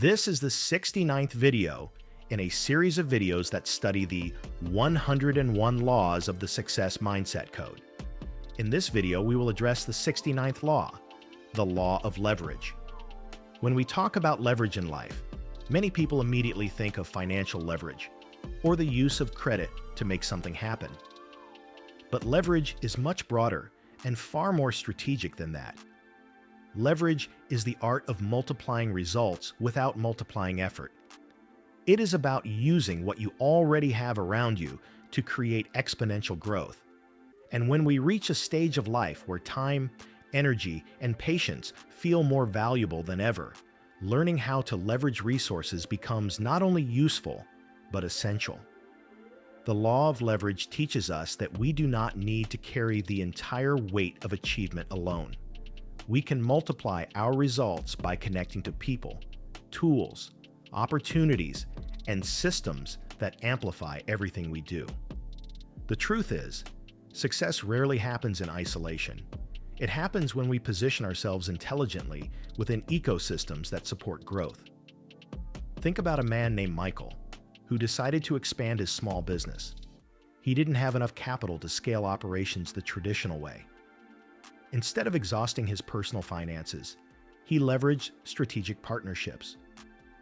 This is the 69th video in a series of videos that study the 101 laws of the Success Mindset Code. In this video, we will address the 69th law, the law of leverage. When we talk about leverage in life, many people immediately think of financial leverage or the use of credit to make something happen. But leverage is much broader and far more strategic than that. Leverage is the art of multiplying results without multiplying effort. It is about using what you already have around you to create exponential growth. And when we reach a stage of life where time, energy, and patience feel more valuable than ever, learning how to leverage resources becomes not only useful, but essential. The law of leverage teaches us that we do not need to carry the entire weight of achievement alone. We can multiply our results by connecting to people, tools, opportunities, and systems that amplify everything we do. The truth is, success rarely happens in isolation. It happens when we position ourselves intelligently within ecosystems that support growth. Think about a man named Michael, who decided to expand his small business. He didn't have enough capital to scale operations the traditional way. Instead of exhausting his personal finances, he leveraged strategic partnerships.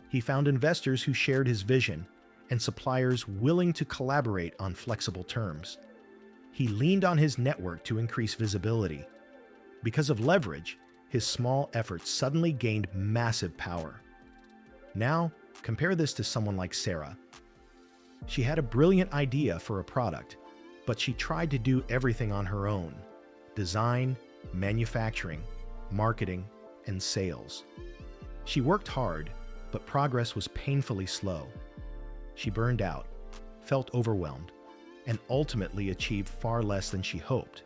He found investors who shared his vision and suppliers willing to collaborate on flexible terms. He leaned on his network to increase visibility. Because of leverage, his small efforts suddenly gained massive power. Now, compare this to someone like Sarah. She had a brilliant idea for a product, but she tried to do everything on her own: design, manufacturing, marketing, and sales. She worked hard, but progress was painfully slow. She burned out, felt overwhelmed, and ultimately achieved far less than she hoped.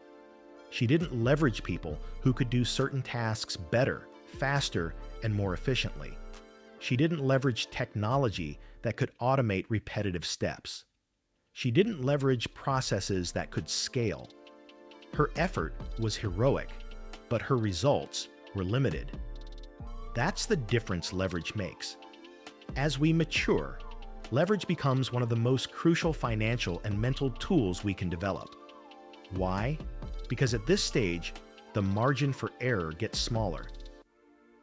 She didn't leverage people who could do certain tasks better, faster, and more efficiently. She didn't leverage technology that could automate repetitive steps. She didn't leverage processes that could scale. Her effort was heroic, but her results were limited. That's the difference leverage makes. As we mature, leverage becomes one of the most crucial financial and mental tools we can develop. Why? Because at this stage, the margin for error gets smaller.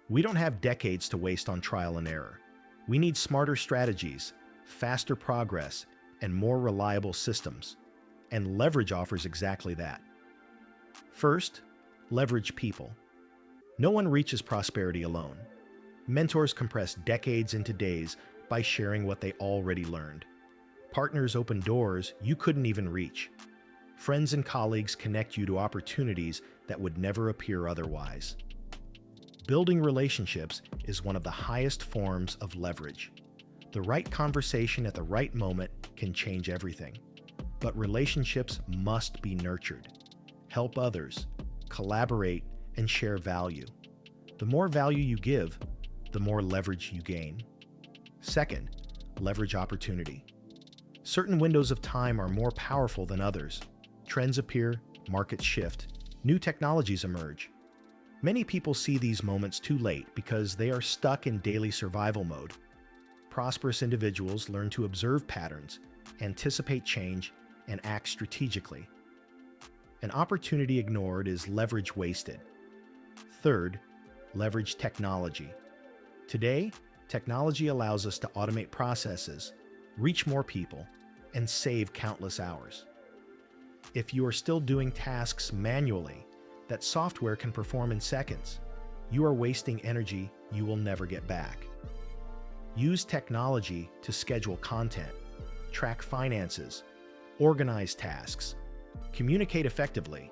We don't have decades to waste on trial and error. We need smarter strategies, faster progress, and more reliable systems. And leverage offers exactly that. First, leverage people. No one reaches prosperity alone. Mentors compress decades into days by sharing what they already learned. Partners open doors you couldn't even reach. Friends and colleagues connect you to opportunities that would never appear otherwise. Building relationships is one of the highest forms of leverage. The right conversation at the right moment can change everything. But relationships must be nurtured. Help others, collaborate, and share value. The more value you give, the more leverage you gain. Second, leverage opportunity. Certain windows of time are more powerful than others. Trends appear, markets shift, new technologies emerge. Many people see these moments too late because they are stuck in daily survival mode. Prosperous individuals learn to observe patterns, anticipate change, and act strategically. An opportunity ignored is leverage wasted. Third, leverage technology. Today, technology allows us to automate processes, reach more people, and save countless hours. If you are still doing tasks manually that software can perform in seconds, you are wasting energy you will never get back. Use technology to schedule content, track finances, organize tasks, communicate effectively,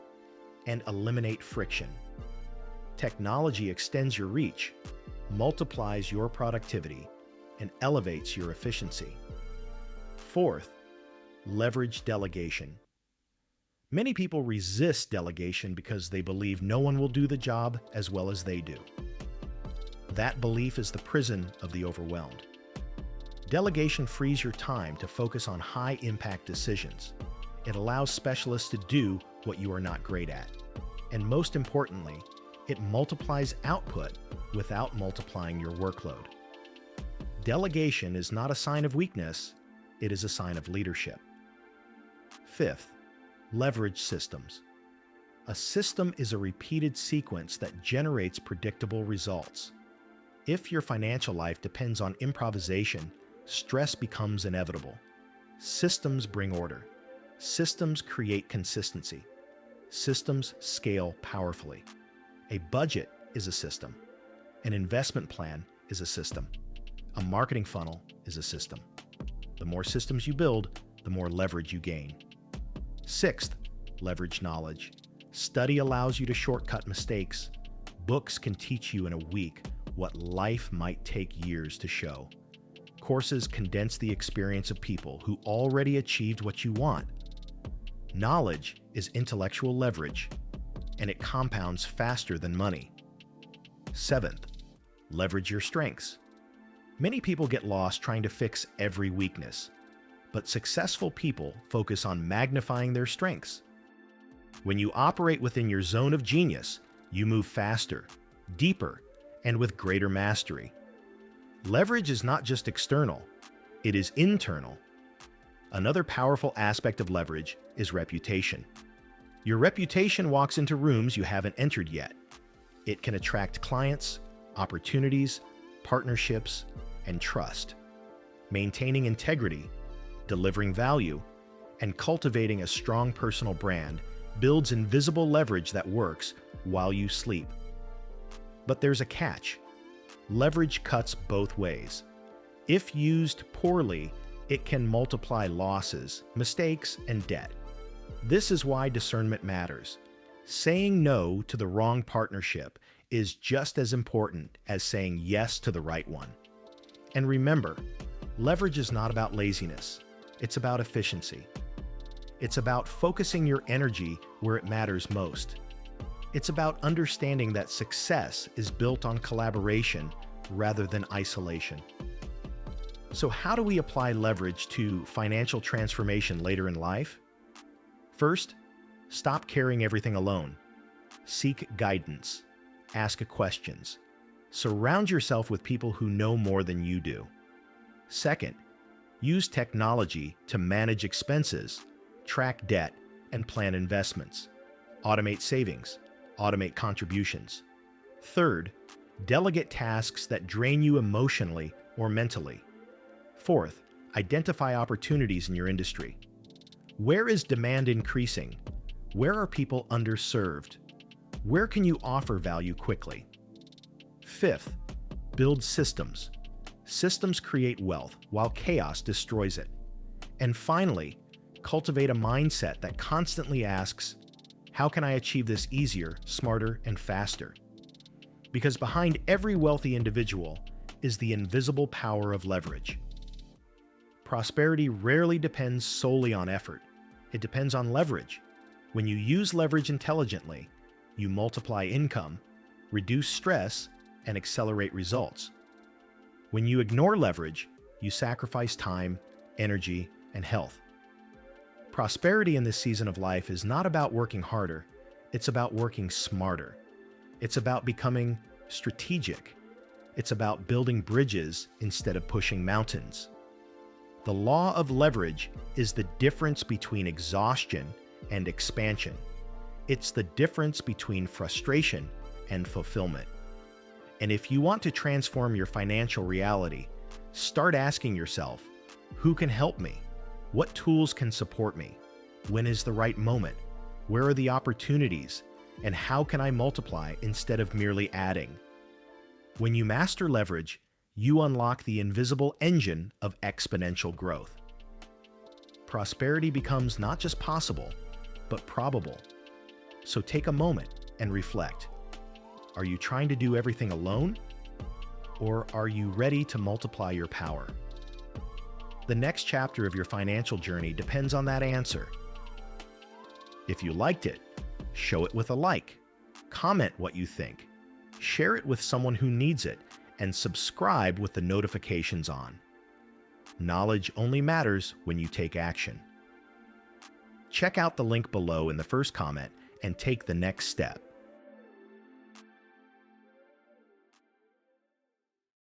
and eliminate friction. Technology extends your reach, multiplies your productivity, and elevates your efficiency. Fourth, leverage delegation. Many people resist delegation because they believe no one will do the job as well as they do. That belief is the prison of the overwhelmed. Delegation frees your time to focus on high-impact decisions. It allows specialists to do what you are not great at. And most importantly, it multiplies output without multiplying your workload. Delegation is not a sign of weakness, it is a sign of leadership. Fifth, leverage systems. A system is a repeated sequence that generates predictable results. If your financial life depends on improvisation, stress becomes inevitable. Systems bring order. Systems create consistency. Systems scale powerfully. A budget is a system. An investment plan is a system. A marketing funnel is a system. The more systems you build, the more leverage you gain. Sixth, leverage knowledge. Study allows you to shortcut mistakes. Books can teach you in a week what life might take years to show. Courses condense the experience of people who already achieved what you want. Knowledge is intellectual leverage, and it compounds faster than money. Seventh, leverage your strengths. Many people get lost trying to fix every weakness, but successful people focus on magnifying their strengths. When you operate within your zone of genius, you move faster, deeper, and with greater mastery. Leverage is not just external, it is internal. Another powerful aspect of leverage is reputation. Your reputation walks into rooms you haven't entered yet. It can attract clients, opportunities, partnerships, and trust. Maintaining integrity, delivering value, and cultivating a strong personal brand builds invisible leverage that works while you sleep. But there's a catch. Leverage cuts both ways. If used poorly, it can multiply losses, mistakes, and debt. This is why discernment matters. Saying no to the wrong partnership is just as important as saying yes to the right one. And remember, leverage is not about laziness. It's about efficiency. It's about focusing your energy where it matters most. It's about understanding that success is built on collaboration rather than isolation. So how do we apply leverage to financial transformation later in life? First, stop carrying everything alone. Seek guidance. Ask questions. Surround yourself with people who know more than you do. Second, use technology to manage expenses, track debt, and plan investments. Automate savings. Automate contributions. Third, delegate tasks that drain you emotionally or mentally. Fourth, identify opportunities in your industry. Where is demand increasing? Where are people underserved? Where can you offer value quickly? Fifth, build systems. Systems create wealth while chaos destroys it. And finally, cultivate a mindset that constantly asks, how can I achieve this easier, smarter, and faster? Because behind every wealthy individual is the invisible power of leverage. Prosperity rarely depends solely on effort. It depends on leverage. When you use leverage intelligently, you multiply income, reduce stress, and accelerate results. When you ignore leverage, you sacrifice time, energy, and health. Prosperity in this season of life is not about working harder, it's about working smarter. It's about becoming strategic. It's about building bridges instead of pushing mountains. The law of leverage is the difference between exhaustion and expansion. It's the difference between frustration and fulfillment. And if you want to transform your financial reality, start asking yourself, who can help me? What tools can support me? When is the right moment? Where are the opportunities? And how can I multiply instead of merely adding? When you master leverage, you unlock the invisible engine of exponential growth. Prosperity becomes not just possible, but probable. So take a moment and reflect. Are you trying to do everything alone? Or are you ready to multiply your power? The next chapter of your financial journey depends on that answer. If you liked it, show it with a like, comment what you think, share it with someone who needs it, and subscribe with the notifications on. Knowledge only matters when you take action. Check out the link below in the first comment and take the next step.